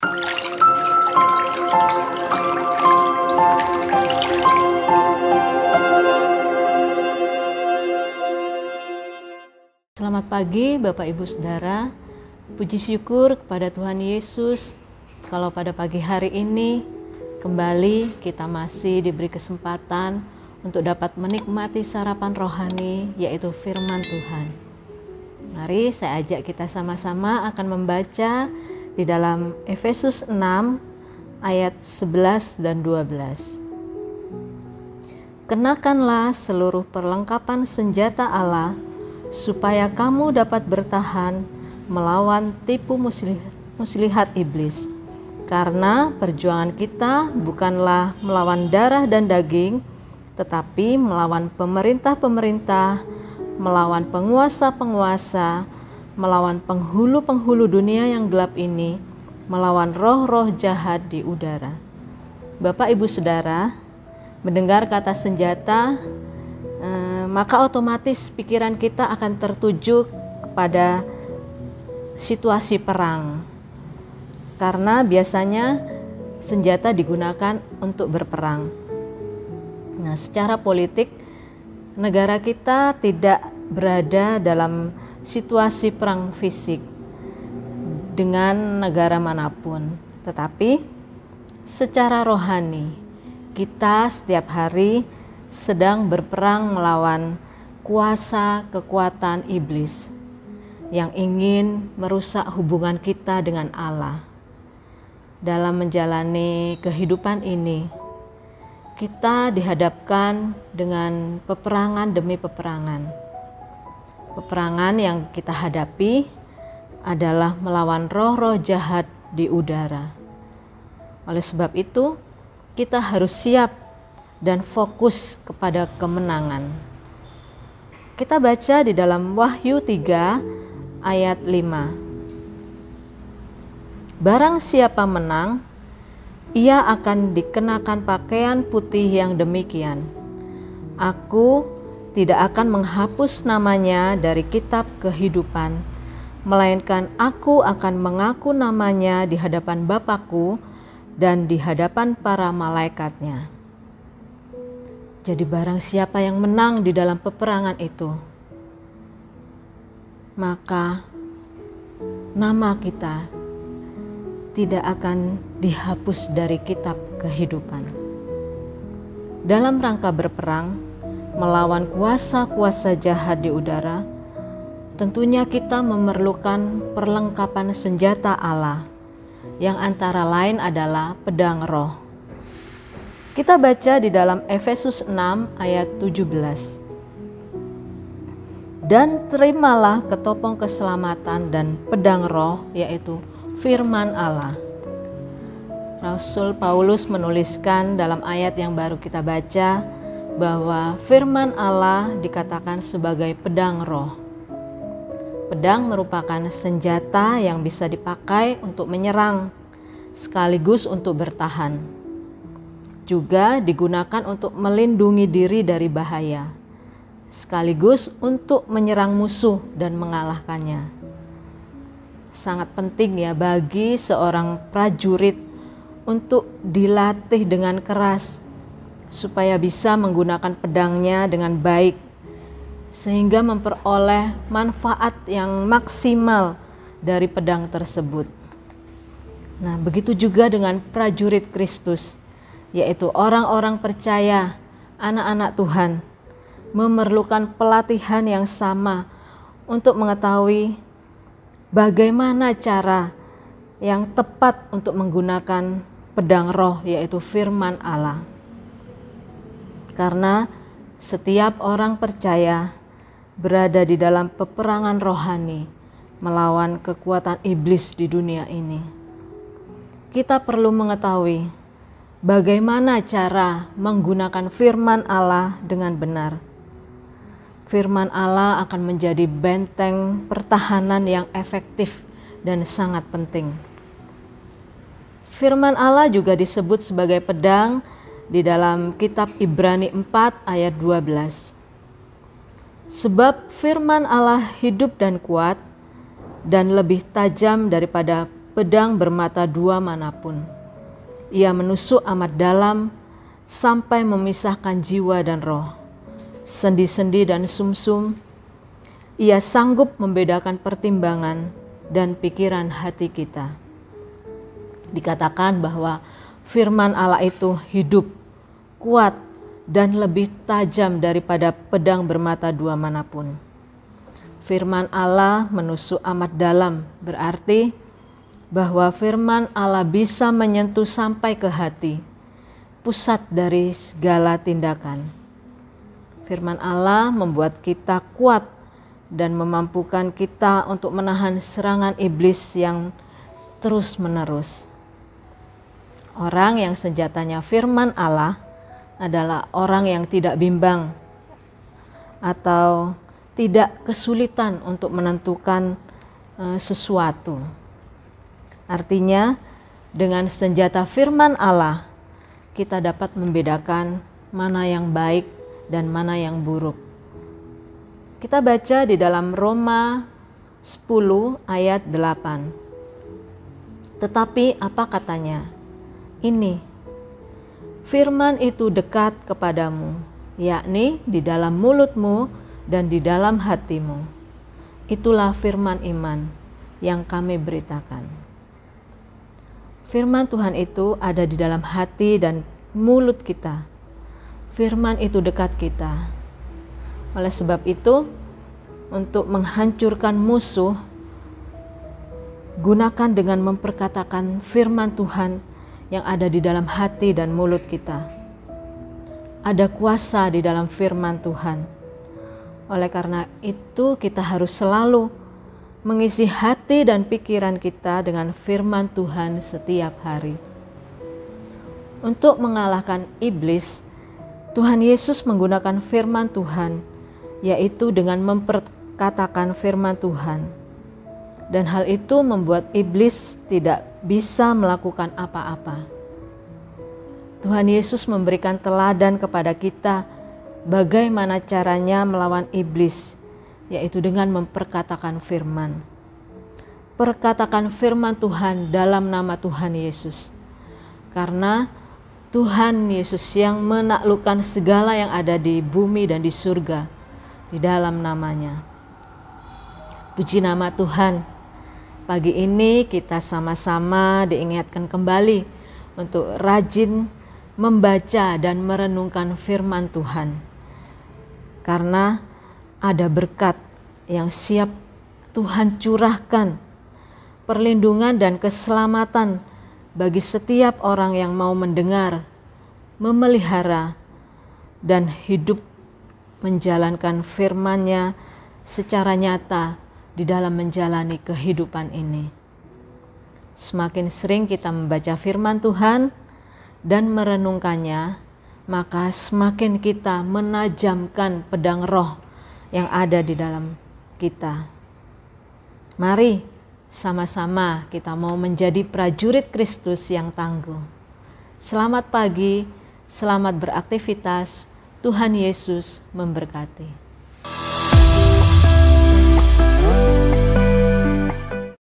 Selamat pagi Bapak Ibu Saudara. Puji syukur kepada Tuhan Yesus kalau pada pagi hari ini kembali kita masih diberi kesempatan untuk dapat menikmati sarapan rohani, yaitu firman Tuhan. Mari saya ajak kita sama-sama akan membaca di dalam Efesus 6 ayat 11 dan 12. Kenakanlah seluruh perlengkapan senjata Allah supaya kamu dapat bertahan melawan tipu muslihat iblis. Karena perjuangan kita bukanlah melawan darah dan daging, tetapi melawan pemerintah-pemerintah, melawan penguasa-penguasa, melawan penghulu-penghulu dunia yang gelap ini, melawan roh-roh jahat di udara. Bapak Ibu Saudara, mendengar kata senjata, maka otomatis pikiran kita akan tertuju kepada situasi perang. Karena biasanya senjata digunakan untuk berperang. Nah, secara politik negara kita tidak berada dalam situasi perang fisik dengan negara manapun, tetapi secara rohani kita setiap hari sedang berperang melawan kuasa kekuatan iblis yang ingin merusak hubungan kita dengan Allah. Dalam menjalani kehidupan ini, kita dihadapkan dengan peperangan demi peperangan. Peperangan yang kita hadapi adalah melawan roh-roh jahat di udara. Oleh sebab itu, kita harus siap dan fokus kepada kemenangan. Kita baca di dalam Wahyu 3 ayat 5. Barang siapa menang, ia akan dikenakan pakaian putih yang demikian. Aku tidak akan menghapus namanya dari kitab kehidupan, melainkan aku akan mengaku namanya di hadapan Bapa-Ku dan di hadapan para malaikatnya. Jadi barang siapa yang menang di dalam peperangan itu, maka nama kita tidak akan dihapus dari kitab kehidupan. Dalam rangka berperang melawan kuasa-kuasa jahat di udara, tentunya kita memerlukan perlengkapan senjata Allah, yang antara lain adalah pedang roh. Kita baca di dalam Efesus 6 ayat 17. Dan terimalah ketopong keselamatan dan pedang roh, yaitu firman Allah. Rasul Paulus menuliskan dalam ayat yang baru kita baca bahwa firman Allah dikatakan sebagai pedang roh. Pedang merupakan senjata yang bisa dipakai untuk menyerang sekaligus untuk bertahan. Juga digunakan untuk melindungi diri dari bahaya, sekaligus untuk menyerang musuh dan mengalahkannya. Sangat penting ya bagi seorang prajurit untuk dilatih dengan keras, supaya bisa menggunakan pedangnya dengan baik, sehingga memperoleh manfaat yang maksimal dari pedang tersebut. Nah, begitu juga dengan prajurit Kristus, yaitu orang-orang percaya, anak-anak Tuhan, memerlukan pelatihan yang sama untuk mengetahui bagaimana cara yang tepat untuk menggunakan pedang roh, yaitu firman Allah. Karena setiap orang percaya berada di dalam peperangan rohani melawan kekuatan iblis di dunia ini. Kita perlu mengetahui bagaimana cara menggunakan firman Allah dengan benar. Firman Allah akan menjadi benteng pertahanan yang efektif dan sangat penting. Firman Allah juga disebut sebagai pedang di dalam kitab Ibrani 4 ayat 12. Sebab firman Allah hidup dan kuat dan lebih tajam daripada pedang bermata dua manapun. Ia menusuk amat dalam sampai memisahkan jiwa dan roh, sendi-sendi dan sumsum. Ia sanggup membedakan pertimbangan dan pikiran hati kita. Dikatakan bahwa firman Allah itu hidup, kuat, dan lebih tajam daripada pedang bermata dua manapun. Firman Allah menusuk amat dalam, berarti bahwa firman Allah bisa menyentuh sampai ke hati, pusat dari segala tindakan. Firman Allah membuat kita kuat dan memampukan kita untuk menahan serangan iblis yang terus-menerus. Orang yang senjatanya firman Allah adalah orang yang tidak bimbang atau tidak kesulitan untuk menentukan sesuatu. Artinya, dengan senjata firman Allah, kita dapat membedakan mana yang baik dan mana yang buruk. Kita baca di dalam Roma 10 ayat 8. Tetapi apa katanya? Ini, firman itu dekat kepadamu, yakni di dalam mulutmu dan di dalam hatimu. Itulah firman iman yang kami beritakan. Firman Tuhan itu ada di dalam hati dan mulut kita. Firman itu dekat kita. Oleh sebab itu, untuk menghancurkan musuh, gunakan dengan memperkatakan firman Tuhan yang ada di dalam hati dan mulut kita. Ada kuasa di dalam firman Tuhan. Oleh karena itu, kita harus selalu mengisi hati dan pikiran kita dengan firman Tuhan setiap hari. Untuk mengalahkan iblis, Tuhan Yesus menggunakan firman Tuhan, yaitu dengan memperkatakan firman Tuhan. Dan hal itu membuat iblis tidak bisa melakukan apa-apa. Tuhan Yesus memberikan teladan kepada kita bagaimana caranya melawan iblis, yaitu dengan memperkatakan firman. Perkatakan firman Tuhan dalam nama Tuhan Yesus. Karena Tuhan Yesus yang menaklukkan segala yang ada di bumi dan di surga di dalam namanya. Puji nama Tuhan. Pagi ini kita sama-sama diingatkan kembali untuk rajin membaca dan merenungkan firman Tuhan. Karena ada berkat yang siap Tuhan curahkan, perlindungan dan keselamatan bagi setiap orang yang mau mendengar, memelihara, dan hidup menjalankan firman-Nya secara nyata di dalam menjalani kehidupan ini. Semakin sering kita membaca firman Tuhan dan merenungkannya, maka semakin kita menajamkan pedang roh yang ada di dalam kita. Mari sama-sama kita mau menjadi prajurit Kristus yang tangguh. Selamat pagi, selamat beraktivitas. Tuhan Yesus memberkati.